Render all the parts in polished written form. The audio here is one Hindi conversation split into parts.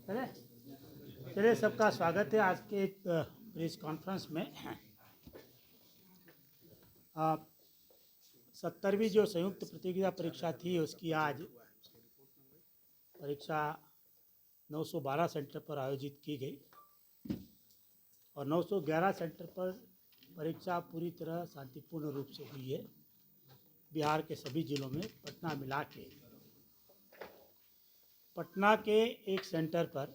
चले चलिए, सबका स्वागत है आज के एक प्रेस कॉन्फ्रेंस में। 70वीं जो संयुक्त प्रतियोगिता परीक्षा थी उसकी आज परीक्षा 912 सेंटर पर आयोजित की गई और 911 सेंटर पर परीक्षा पूरी तरह शांतिपूर्ण रूप से हुई है। बिहार के सभी जिलों में पटना मिला के पटना के एक सेंटर पर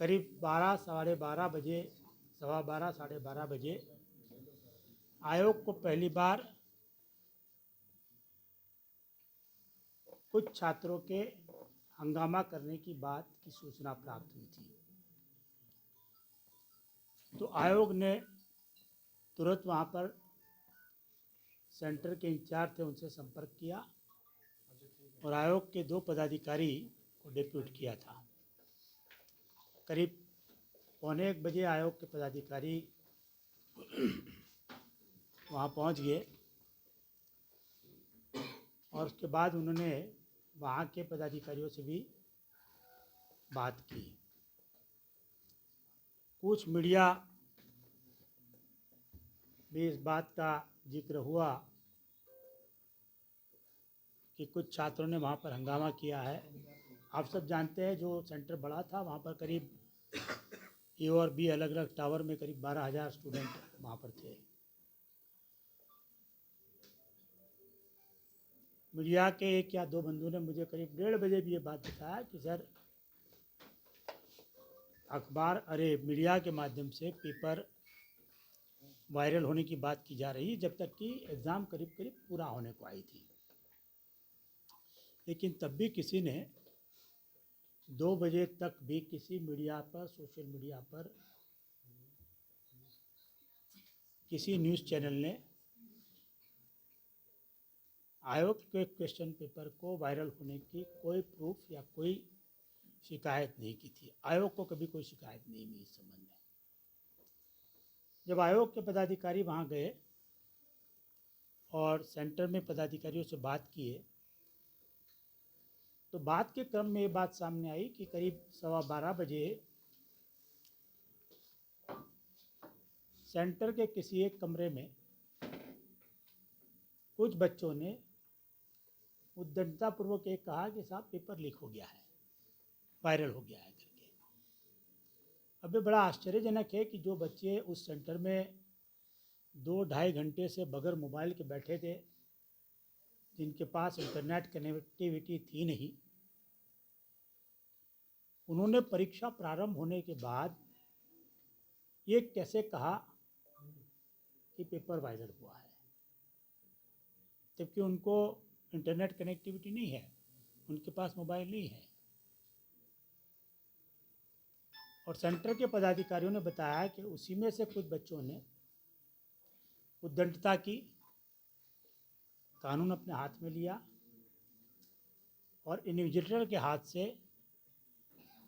करीब 12 साढ़े 12 बजे, सवा 12 साढ़े 12 बजे आयोग को पहली बार कुछ छात्रों के हंगामा करने की बात की सूचना प्राप्त हुई थी। तो आयोग ने तुरंत वहाँ पर सेंटर के इंचार्ज थे उनसे संपर्क किया और आयोग के 2 पदाधिकारी को डिप्यूट किया था। करीब 1:15 बजे आयोग के पदाधिकारी वहाँ पहुँच गए और उसके बाद उन्होंने वहाँ के पदाधिकारियों से भी बात की। कुछ मीडिया भी इस बात का जिक्र हुआ कि कुछ छात्रों ने वहाँ पर हंगामा किया है। आप सब जानते हैं जो सेंटर बड़ा था वहाँ पर करीब ए और बी अलग अलग टावर में करीब 12,000 स्टूडेंट वहाँ पर थे। मीडिया के 1 या 2 बंधुओं ने मुझे करीब 1:30 बजे भी ये बात बताया कि सर मीडिया के माध्यम से पेपर वायरल होने की बात की जा रही है, जब तक कि एग्ज़ाम करीब करीब पूरा होने को आई थी। लेकिन तब भी किसी ने 2 बजे तक भी किसी मीडिया पर, सोशल मीडिया पर, किसी न्यूज़ चैनल ने आयोग के क्वेश्चन पेपर को वायरल होने की कोई प्रूफ या कोई शिकायत नहीं की थी। आयोग को कभी कोई शिकायत नहीं मिली इस संबंध में। जब आयोग के पदाधिकारी वहाँ गए और सेंटर में पदाधिकारियों से बात किए तो बात के क्रम में ये बात सामने आई कि करीब 12:15 बजे सेंटर के किसी एक कमरे में कुछ बच्चों ने उद्दंडतापूर्वक ये कहा कि साहब पेपर लीक हो गया है, वायरल हो गया है करके। अब ये बड़ा आश्चर्यजनक है कि जो बच्चे उस सेंटर में 2-2.5 घंटे से बगैर मोबाइल के बैठे थे, जिनके पास इंटरनेट कनेक्टिविटी थी नहीं, उन्होंने परीक्षा प्रारंभ होने के बाद ये कैसे कहा कि पेपर वायरल हुआ है, जबकि उनको इंटरनेट कनेक्टिविटी नहीं है, उनके पास मोबाइल नहीं है। और सेंटर के पदाधिकारियों ने बताया कि उसी में से कुछ बच्चों ने उद्दंडता की, कानून अपने हाथ में लिया और इन्विजिलेटर के हाथ से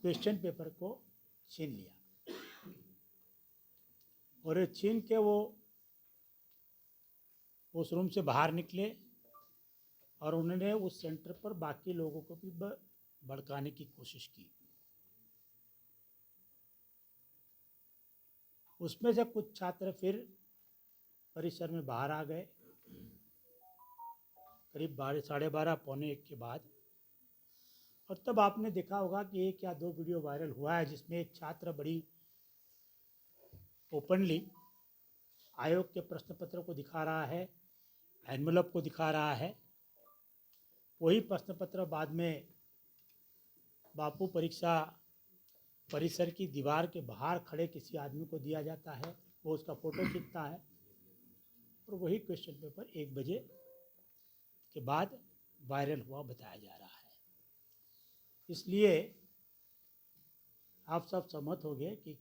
क्वेश्चन पेपर को छीन लिया और ये छीन के वो उस रूम से बाहर निकले और उन्होंने उस सेंटर पर बाकी लोगों को भी भड़काने की कोशिश की। उसमें से कुछ छात्र फिर परिसर में बाहर आ गए करीब 12, साढ़े 12, पौने 1 के बाद। और तब आपने देखा होगा कि 1 या 2 वीडियो वायरल हुआ है जिसमें एक छात्र बड़ी ओपनली आयोग के प्रश्न पत्र को दिखा रहा है, एनवेलप को दिखा रहा है। वही प्रश्न पत्र बाद में बापू परीक्षा परिसर की दीवार के बाहर खड़े किसी आदमी को दिया जाता है, वो उसका फ़ोटो खींचता है और वही क्वेश्चन पेपर 1 बजे के बाद वायरल हुआ बताया जा रहा है। इसलिए आप सब सहमत हो गए कि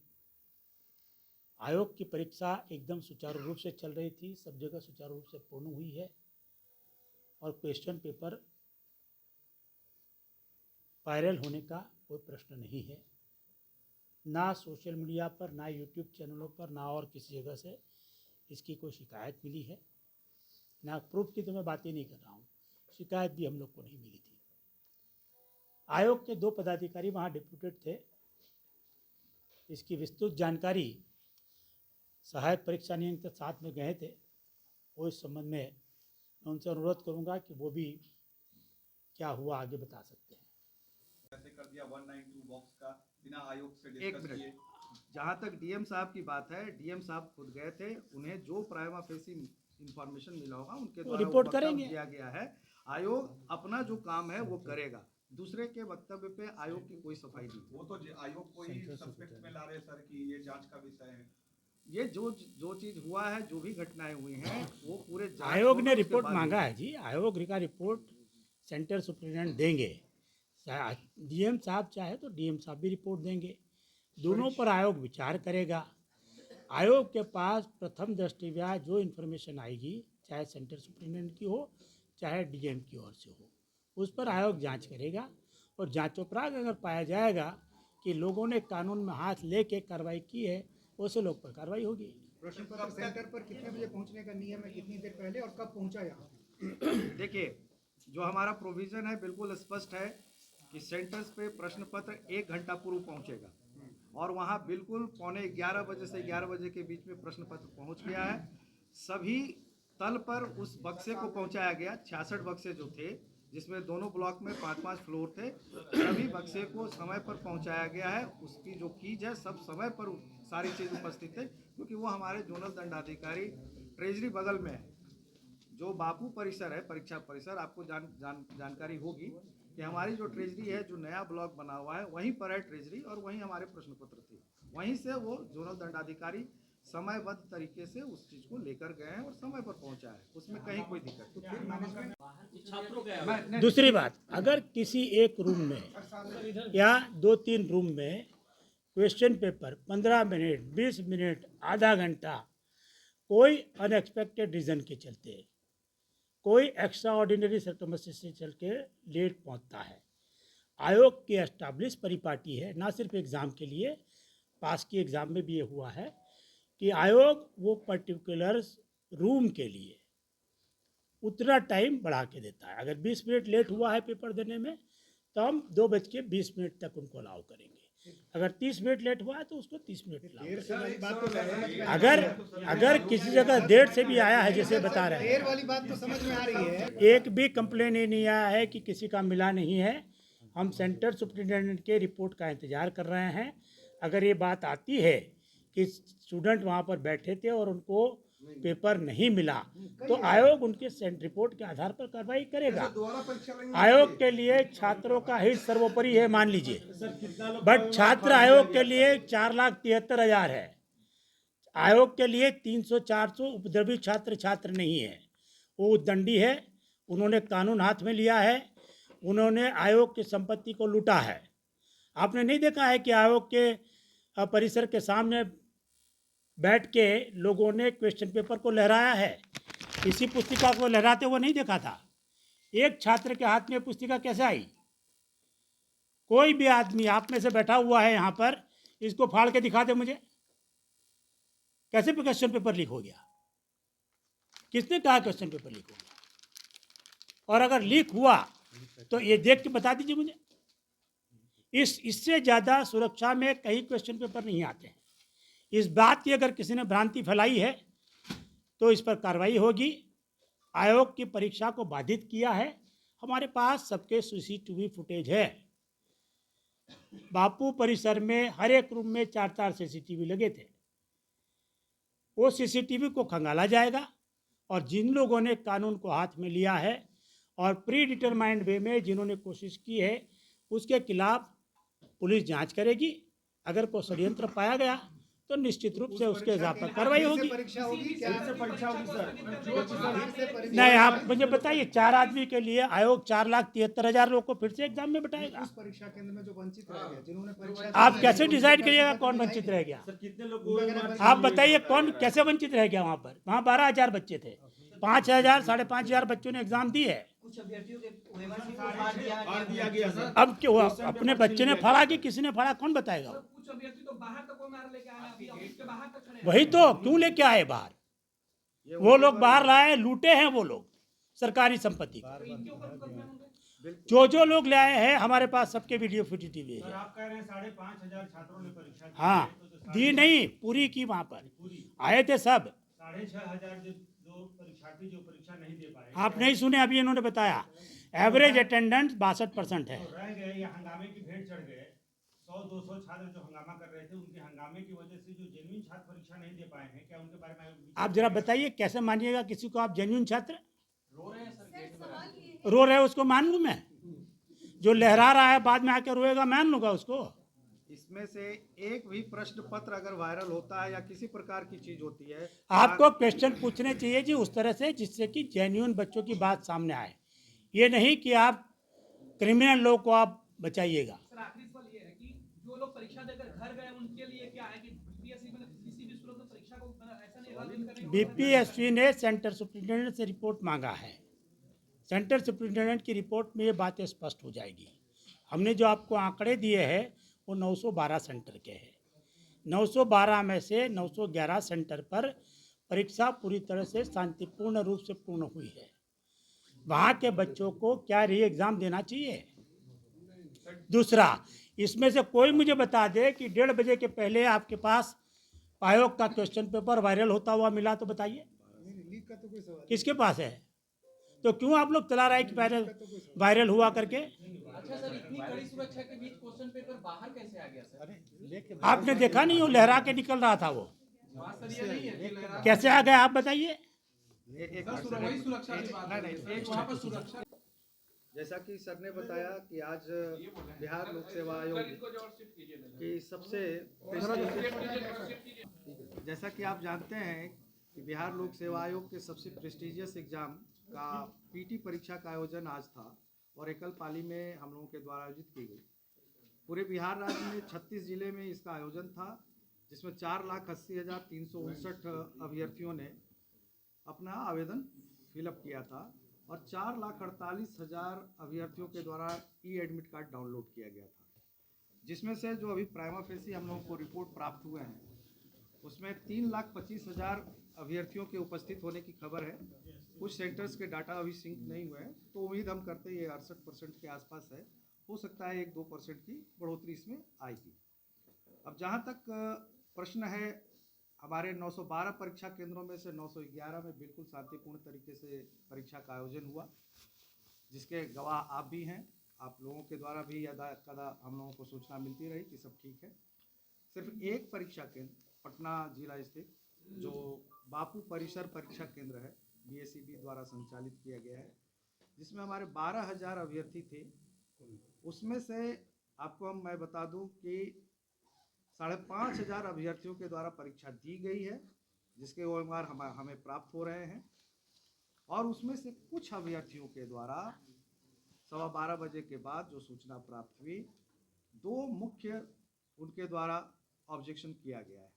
आयोग की परीक्षा एकदम सुचारू रूप से चल रही थी, सब जगह सुचारू रूप से पूर्ण हुई है और क्वेश्चन पेपर वायरल होने का कोई प्रश्न नहीं है। ना सोशल मीडिया पर, ना यूट्यूब चैनलों पर, ना और किसी जगह से इसकी कोई शिकायत मिली है। ना प्रूफ की तो मैं बात ही नहीं कर रहा हूँ, शिकायत भी हम लोग को नहीं मिली थी। आयोग के 2 पदाधिकारी वहाँ डिप्यूटेड थे। इसकी विस्तृत जानकारी सहायक परीक्षा नियंत्रक साथ में गए थे। वो इस संबंध में मैं उनसे अनुरोध करूंगा कि वो भी क्या हुआ आगे बता सकते हैं। कैसे कर दिया 192 बॉक्स का बिना आयोग से एक डिस्कस किए? मिनट, जहाँ तक डीएम साहब की बात है, डीएम साहब खुद गए थे। उन्हें जो प्राइमा फेसी इंफॉर्मेशन मिला होगा उनके द्वारा रिपोर्ट वो वक्तव्य करेंगे। दिया गया है। आयोग अपना जो काम है वो करेगा, दूसरे के वक्तव्य पे आयोग की कोई सफाई नहीं। वो तो आयोग को ही सस्पेक्ट में ला रहे सर कि ये जांच का विषय है। ये जो चीज हुआ है, जो भी घटनाएं हुई हैं, वो पूरे जांच आयोग होगा, ने उसके रिपोर्ट बाद मांगा है जी। आयोग का रिपोर्ट सेंटर सुप्रिटेंडेंट देंगे। डीएम साहब चाहे तो डीएम साहब भी रिपोर्ट देंगे। दोनों पर आयोग विचार करेगा। आयोग के पास प्रथम दृष्टया जो इन्फॉर्मेशन आएगी, चाहे सेंटर सुप्रिटेंडेंट की हो चाहे डीएम की ओर से हो, उस पर आयोग जांच करेगा। और जांचोपरांत अगर पाया जाएगा कि लोगों ने कानून में हाथ लेके कार्रवाई की है, वैसे लोग पर कार्रवाई होगी। प्रश्न पत्र सेंटर पर कितने बजे पहुंचने का नियम है, कितनी देर पहले और कब पहुंचा यहाँ? देखिए, जो हमारा प्रोविजन है बिल्कुल स्पष्ट है कि सेंटर्स पे प्रश्न पत्र 1 घंटा पूर्व पहुंचेगा और वहाँ बिल्कुल 11:15 बजे से 11 बजे के बीच में प्रश्न पत्र पहुंच गया है। सभी तल पर उस बक्से को पहुंचाया गया। 66 बक्से जो थे, जिसमें दोनों ब्लॉक में 5-5 फ्लोर थे, सभी बक्से को समय पर पहुंचाया गया है। उसकी जो कीज है, सब समय पर सारी चीज़ उपस्थित है, क्योंकि वो हमारे जोनल दंडाधिकारी ट्रेजरी बगल में है। जो बापू परिसर है, परीक्षा परिसर, आपको जानकारी होगी कि हमारी जो ट्रेजरी है, जो नया ब्लॉक बना हुआ है, वहीं पर है ट्रेजरी और वहीं हमारे प्रश्न पत्र थे। वहीं से वो जोनल दंडाधिकारी समयबद्ध तरीके से उस चीज को लेकर गए हैं और समय पर पहुंचा है, उसमें कहीं कोई दिक्कत नहीं। दूसरी बात, अगर किसी एक रूम में या 2-3 रूम में क्वेश्चन पेपर 15 मिनट, 20 मिनट, आधा घंटा कोई अनएक्सपेक्टेड रीज़न के चलते, कोई एक्स्ट्रा ऑर्डिनरी सर्कमस्टेंस से चल के लेट पहुंचता है, आयोग की एस्टाब्लिश परिपाटी है, ना सिर्फ एग्ज़ाम के लिए, पास की एग्ज़ाम में भी ये हुआ है कि आयोग वो पर्टिकुलर रूम के लिए उतना टाइम बढ़ा के देता है। अगर 20 मिनट लेट हुआ है पेपर देने में, तो हम 2:20 तक उनको अलाउ करेंगे। अगर 30 मिनट लेट हुआ है तो उसको 30 मिनट अलाउ। अगर किसी जगह देर से भी आया है, जैसे बता रहे हैं, देर वाली बात तो समझ में आ रही है। एक भी कंप्लेन ही नहीं आया है कि किसी का मिला नहीं है। हम सेंटर सुप्रिटेंडेंट के रिपोर्ट का इंतजार कर रहे हैं। अगर ये बात आती है कि स्टूडेंट वहाँ पर बैठे थे और उनको पेपर नहीं मिला, तो आयोग उनके रिपोर्ट के आधार पर कार्रवाई करेगा। आयोग के लिए छात्रों का हित सर्वोपरि है, मान लीजिए, बट छात्र आयोग के लिए 4,73,000 है। आयोग के लिए 300-400 उपद्रवी छात्र नहीं है, वो उद्दंडी है। उन्होंने कानून हाथ में लिया है, उन्होंने आयोग की संपत्ति को लूटा है। आपने नहीं देखा है कि आयोग के परिसर के सामने बैठ के लोगों ने क्वेश्चन पेपर को लहराया है? इसी पुस्तिका को लहराते हुए नहीं देखा था। एक छात्र के हाथ में पुस्तिका कैसे आई? कोई भी आदमी आप में से बैठा हुआ है यहाँ पर, इसको फाड़ के दिखा दे मुझे, कैसे क्वेश्चन पेपर लीक हो गया? किसने कहा क्वेश्चन पेपर लीक हो गया? और अगर लीक हुआ तो ये देख के बता दीजिए मुझे। इससे ज़्यादा सुरक्षा में कहीं क्वेश्चन पेपर नहीं आते हैं। इस बात की अगर किसी ने भ्रांति फैलाई है तो इस पर कार्रवाई होगी। आयोग की परीक्षा को बाधित किया है। हमारे पास सबके सीसीटीवी फुटेज है। बापू परिसर में हर एक रूम में 4-4 सीसीटीवी लगे थे। वो सीसीटीवी को खंगाला जाएगा और जिन लोगों ने कानून को हाथ में लिया है और प्री डिटरमाइंड वे में जिन्होंने कोशिश की है, उसके खिलाफ पुलिस जांच करेगी। अगर कोई षड्यंत्र पाया गया तो निश्चित रूप से उसके हिसाब पर कार्रवाई होगी। परीक्षा होगी क्या? परीक्षा होगी सर? नहीं, आप मुझे बताइए, 4 आदमी के लिए आयोग 4,73,000 लोग को फिर से एग्जाम में बैठाएगा? उस परीक्षा केंद्र में जो वंचित रह गए, जिन्होंने परीक्षा, आप कैसे डिसाइड करिएगा कौन वंचित रह गया? आप बताइए कौन कैसे वंचित रह गया? वहाँ पर 12,000 बच्चे थे, 5,000 5,500 बच्चों ने एग्जाम दी है। अब क्यों अपने बच्चे ने फाड़ा कि किसी ने फाड़ा, कौन बताएगा? वही तो, क्यों लेके आए बाहर? वो लोग बाहर लाए, लूटे हैं वो लोग सरकारी संपत्ति। जो जो लोग ले आए हैं हमारे पास सबके वीडियो फुटेज है। सर आप कह रहे हैं 5,500 छात्रों ने परीक्षा दी हाँ, है, तो जो दी नहीं, पूरी की वहाँ पर पूरी आए थे सब। 6,500 जो परीक्षार्थी जो परीक्षा नहीं दे पाए आप नहीं सुने, अभी इन्होंने बताया एवरेज अटेंडेंस 62% है। तो रह गए या हंगामे की भेंट चढ़ गए 100-200 छात्र जो हंगामा कर रहे थे, उनके हंगामे की वजह से जो जेन्युइन छात्र परीक्षा नहीं दे पाए हैं, क्या उनके बारे में आप जरा बताइए कैसे मानिएगा किसी को आप जेन्युइन छात्र? रो रहे हैं सर गेट में? रो रहे उसको मान लूँ मैं? जो लहरा रहा है बाद में आके रोएगा मान लूँगा उसको? इसमें से एक भी प्रश्न पत्र अगर वायरल होता है या किसी प्रकार की चीज होती है, आपको क्वेश्चन पूछने चाहिए जी उस तरह से जिससे कि जेन्युइन बच्चों की बात सामने आए, ये नहीं कि आप क्रिमिनल लोग को आप बचाइएगा। सर आखिरी सवाल ये है कि जो लोग परीक्षा देकर घर गए उनके लिए क्या है कि बीपीएससी में किसी भी सूरत में परीक्षा को ऐसा नहीं रद्द करने का बीपीएससी ने सेंटर सुप्रिंटेंडेंट से रिपोर्ट मांगा है। सेंटर सुप्रिंटेंडेंट की रिपोर्ट में ये बातें स्पष्ट हो जाएगी। हमने जो आपको आंकड़े दिए हैं वो 912 सेंटर के हैं। 912 में से 911 सेंटर पर परीक्षा पूरी तरह से शांतिपूर्ण रूप से पूर्ण हुई है। वहाँ के बच्चों को क्या री एग्ज़ाम देना चाहिए? दूसरा, इसमें से कोई मुझे बता दे कि 1:30 बजे के पहले आपके पास आयोग का क्वेश्चन पेपर वायरल होता हुआ मिला तो बताइए। लीक का तो कोई सवाल किसके पास है? तो क्यों आप लोग चला रहे हैं कि वायरल हुआ करके? अच्छा सर, इतनी कड़ी सुरक्षा के बीच क्वेश्चन पेपर बाहर कैसे आ गया सर? आपने देखा नहीं वो लहरा के निकल रहा था वो? बात सर ये नहीं है कि लहरा कैसे आ गया आप बताइए? वही सुरक्षा की बात है। एक वहाँ पर सुरक्षा जैसा कि सर ने बताया कि आज बिहार लोक सेवा आयोग की सबसे जैसा कि आप जानते हैं कि बिहार लोक सेवा आयोग के सबसे प्रेस्टिजियस एग्जाम का पीटी परीक्षा का आयोजन आज था और एकल पाली में हम लोगों के द्वारा आयोजित की गई। पूरे बिहार राज्य में 36 जिले में इसका आयोजन था, जिसमें 4,80,359 अभ्यर्थियों ने अपना आवेदन फिलअप किया था और 4,48,000 अभ्यर्थियों के द्वारा ई एडमिट कार्ड डाउनलोड किया गया था, जिसमें से जो अभी प्राइमा फेसी हम लोगों को रिपोर्ट प्राप्त हुए हैं उसमें 3,25,000 अभ्यर्थियों के उपस्थित होने की खबर है। कुछ सेंटर्स के डाटा अभी सिंक नहीं हुए हैं, तो उम्मीद हम करते हैं ये 68% के आसपास है। हो सकता है 1-2% की बढ़ोतरी इसमें आएगी। अब जहाँ तक प्रश्न है, हमारे 912 परीक्षा केंद्रों में से 911 में बिल्कुल शांतिपूर्ण तरीके से परीक्षा का आयोजन हुआ, जिसके गवाह आप भी हैं। आप लोगों के द्वारा भी यदा कदा हम लोगों को सूचना मिलती रही कि सब ठीक है। सिर्फ एक परीक्षा केंद्र पटना जिला स्थित जो बापू परिसर परीक्षा केंद्र है, बीएसईबी द्वारा संचालित किया गया है, जिसमें हमारे 12,000 अभ्यर्थी थे। उसमें से आपको मैं बता दूं कि 5,500 अभ्यर्थियों के द्वारा परीक्षा दी गई है, जिसके ओएमआर हमें प्राप्त हो रहे हैं। और उसमें से कुछ अभ्यर्थियों के द्वारा 12:15 बजे के बाद जो सूचना प्राप्त हुई, 2 मुख्य उनके द्वारा ऑब्जेक्शन किया गया है।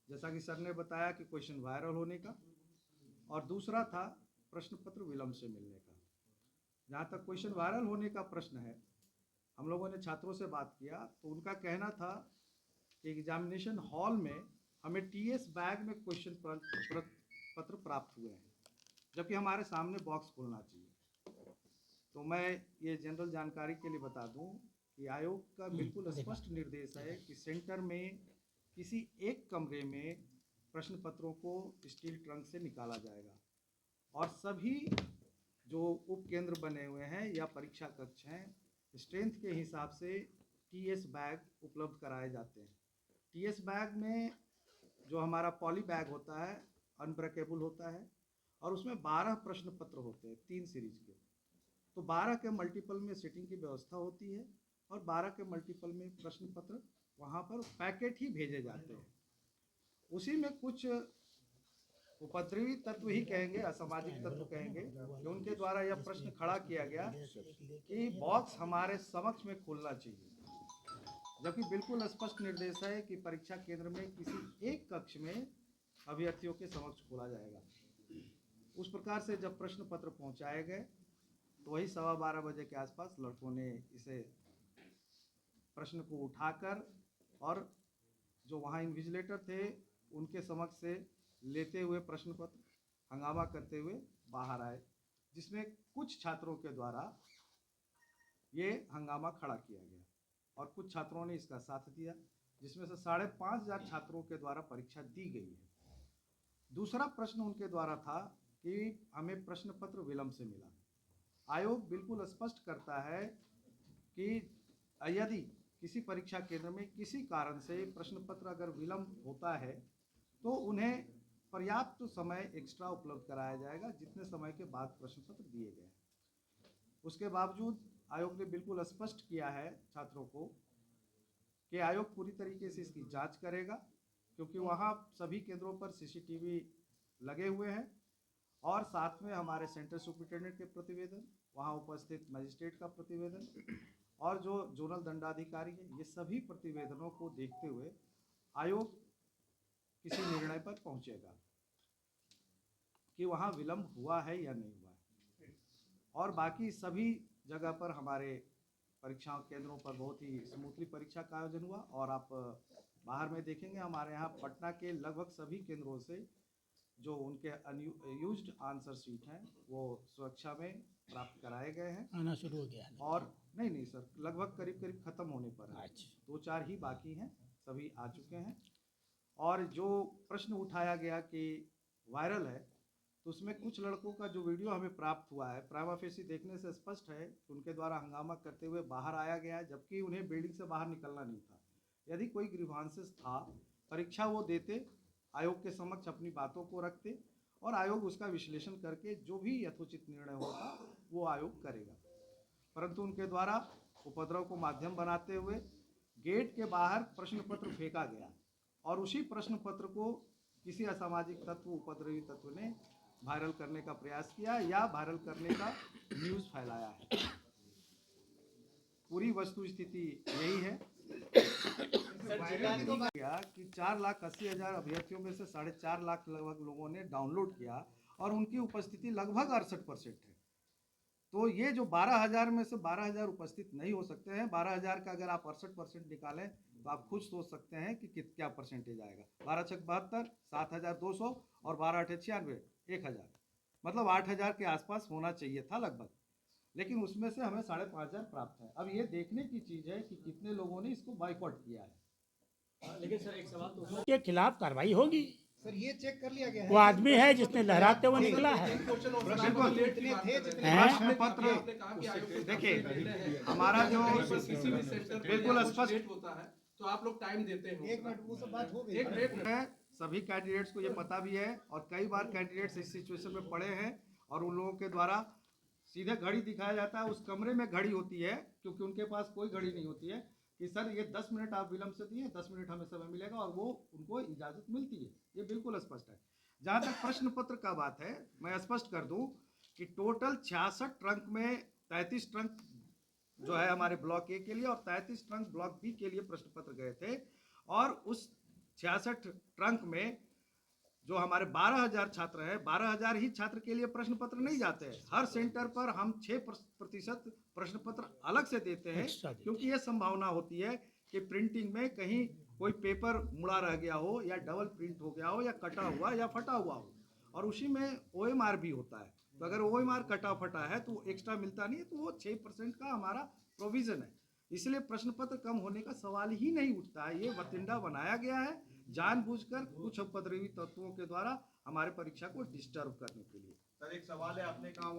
जैसा कि सर ने बताया कि क्वेश्चन वायरल होने का, और दूसरा था प्रश्न पत्र विलंब से मिलने का। जहाँ तक क्वेश्चन वायरल होने का प्रश्न है, हम लोगों ने छात्रों से बात किया तो उनका कहना था कि एग्जामिनेशन हॉल में हमें टीएस बैग में क्वेश्चन पत्र प्राप्त हुए हैं, जबकि हमारे सामने बॉक्स खोलना चाहिए। तो मैं ये जनरल जानकारी के लिए बता दूं कि आयोग का बिल्कुल स्पष्ट निर्देश है कि सेंटर में किसी एक कमरे में प्रश्न पत्रों को स्टील ट्रंक से निकाला जाएगा और सभी जो उप केंद्र बने हुए हैं या परीक्षा कक्ष हैं, स्ट्रेंथ के हिसाब से टीएस बैग उपलब्ध कराए जाते हैं। टीएस बैग में जो हमारा पॉली बैग होता है, अनब्रेकेबल होता है, और उसमें 12 प्रश्न पत्र होते हैं 3 सीरीज के। तो 12 के मल्टीपल में सीटिंग की व्यवस्था होती है और 12 के मल्टीपल में प्रश्न पत्र वहाँ पर पैकेट ही भेजे जाते हैं। उसी में कुछ उपद्रवी तत्व ही कहेंगे, असामाजिक तत्व कहेंगे, कि उनके द्वारा यह प्रश्न खड़ा किया गया कि बॉक्स हमारे समक्ष में खुलना चाहिए, जबकि बिल्कुल स्पष्ट निर्देश है कि परीक्षा केंद्र में किसी एक कक्ष में अभ्यर्थियों के समक्ष खोला जाएगा। उस प्रकार से जब प्रश्न पत्र पहुंचाए गए तो वही 12:15 बजे के आसपास लड़कों ने इसे प्रश्न को उठाकर और जो वहाँ इन्विजिलेटर थे उनके समक्ष से लेते हुए प्रश्न पत्र हंगामा करते हुए बाहर आए, जिसमें कुछ छात्रों के द्वारा ये हंगामा खड़ा किया गया और कुछ छात्रों ने इसका साथ दिया, जिसमें से 5,500 छात्रों के द्वारा परीक्षा दी गई है। दूसरा प्रश्न उनके द्वारा था कि हमें प्रश्न पत्र विलंब से मिला। आयोग बिल्कुल स्पष्ट करता है कि यदि किसी परीक्षा केंद्र में किसी कारण से प्रश्न पत्र अगर विलंब होता है तो उन्हें पर्याप्त समय एक्स्ट्रा उपलब्ध कराया जाएगा, जितने समय के बाद प्रश्न पत्र दिए गए। उसके बावजूद आयोग ने बिल्कुल स्पष्ट किया है छात्रों को कि आयोग पूरी तरीके से इसकी जांच करेगा, क्योंकि वहाँ सभी केंद्रों पर सीसीटीवी लगे हुए हैं और साथ में हमारे सेंटर सुपरिटेंडेंट के प्रतिवेदन, वहाँ उपस्थित मजिस्ट्रेट का प्रतिवेदन और जो जोनल दंडाधिकारी है, ये सभी प्रतिवेदनों को देखते हुए आयोग किसी निर्णय पर पहुंचेगा कि वहाँ विलंब हुआ है या नहीं हुआ है। और बाकी सभी जगह पर हमारे परीक्षा केंद्रों पर बहुत ही स्मूथली परीक्षा का आयोजन हुआ और आप बाहर में देखेंगे हमारे यहाँ पटना के लगभग सभी केंद्रों से जो उनके अनयूज्ड आंसर शीट हैं वो सुरक्षा में प्राप्त कराए गए हैं। आना शुरू हो गया है। और नहीं सर, लगभग करीब खत्म होने पर है। अच्छा। 2-4 ही बाकी हैं, सभी आ चुके हैं। और जो प्रश्न उठाया गया कि वायरल है, तो उसमें कुछ लड़कों का जो वीडियो हमें प्राप्त हुआ है, प्राइमा फेसी देखने से स्पष्ट है कि उनके द्वारा हंगामा करते हुए बाहर आया गया है, जबकि उन्हें बिल्डिंग से बाहर निकलना नहीं था। यदि कोई ग्रीवांसेस था, परीक्षा वो देते, आयोग के समक्ष अपनी बातों को रखते और आयोग उसका विश्लेषण करके जो भी यथोचित निर्णय होगा वो आयोग करेगा। परंतु उनके द्वारा उपद्रव को माध्यम बनाते हुए गेट के बाहर प्रश्न पत्र फेंका गया और उसी प्रश्न पत्र को किसी असामाजिक तत्व, उपद्रवी तत्व ने वायरल करने का प्रयास किया या वायरल करने का न्यूज़ फैलाया है। पूरी वस्तु स्थिति यही है कि 4,80,000 अभ्यर्थियों में से 4.5 लाख लगभग लोगों ने डाउनलोड किया और उनकी उपस्थिति लगभग 68% है। तो ये जो 12,000 में से 12,000 उपस्थित नहीं हो सकते हैं, 12,000 का अगर आप 68% निकालें तो आप खुद सोच सकते हैं कि क्या परसेंटेज आएगा। 12×6 = 72, 7,200 और 12×8 = 1,000, मतलब 8,000 के आसपास होना चाहिए था लगभग, लेकिन उसमें से हमें 5,500 प्राप्त है। अब ये देखने की चीज़ है कि कितने लोगों ने इसको बॉयकॉट किया है। लेकिन सर एक सवाल तो के खिलाफ कार्रवाई होगी। सर ये चेक कर लिया गया है वो आदमी है जिसने लहराते हुए निकला है। बिल्कुल इतने थे जितने हैं? प्रश्न पत्र देखिए, हमारा जो बिल्कुल स्पष्ट होता है तो आप लोग टाइम देते हैं। 1 मिनट वो सब बात हो गई। एक मिनट है, सभी कैंडिडेट्स को ये पता भी है और कई बार कैंडिडेट्स इस सिचुएशन में पड़े हैं और उन लोगों के द्वारा सीधे घड़ी दिखाया जाता है। उस कमरे में घड़ी होती है, क्योंकि उनके पास कोई घड़ी नहीं होती है, कि सर ये 10 मिनट आप विलंब से दिए, 10 मिनट हमें समय मिलेगा, और वो उनको इजाज़त मिलती है। ये बिल्कुल स्पष्ट है। जहाँ तक प्रश्न पत्र का बात है, मैं स्पष्ट कर दूं कि टोटल 66 ट्रंक में 33 ट्रंक जो है हमारे ब्लॉक ए के लिए और 33 ट्रंक ब्लॉक बी के लिए प्रश्न पत्र गए थे। और उस 66 ट्रंक में जो हमारे 12,000 छात्र हैं, 12,000 ही छात्र के लिए प्रश्न पत्र नहीं जाते हैं। हर सेंटर पर हम 6% प्रश्न पत्र अलग से देते हैं, क्योंकि ये संभावना होती है कि प्रिंटिंग में कहीं कोई पेपर मुड़ा रह गया हो या डबल प्रिंट हो गया हो या कटा हुआ या फटा हुआ हो, और उसी में OMR भी होता है। तो अगर OMR कटा फटा है तो एक्स्ट्रा मिलता नहीं है, तो वो 6% का हमारा प्रोविज़न है। इसलिए प्रश्न पत्र कम होने का सवाल ही नहीं उठता है। ये वतिंडा बनाया गया है जानबूझकर कुछ उपद्रवी तत्वों के द्वारा हमारे परीक्षा को डिस्टर्ब करने के लिए। सर एक सवाल है, आपने कहा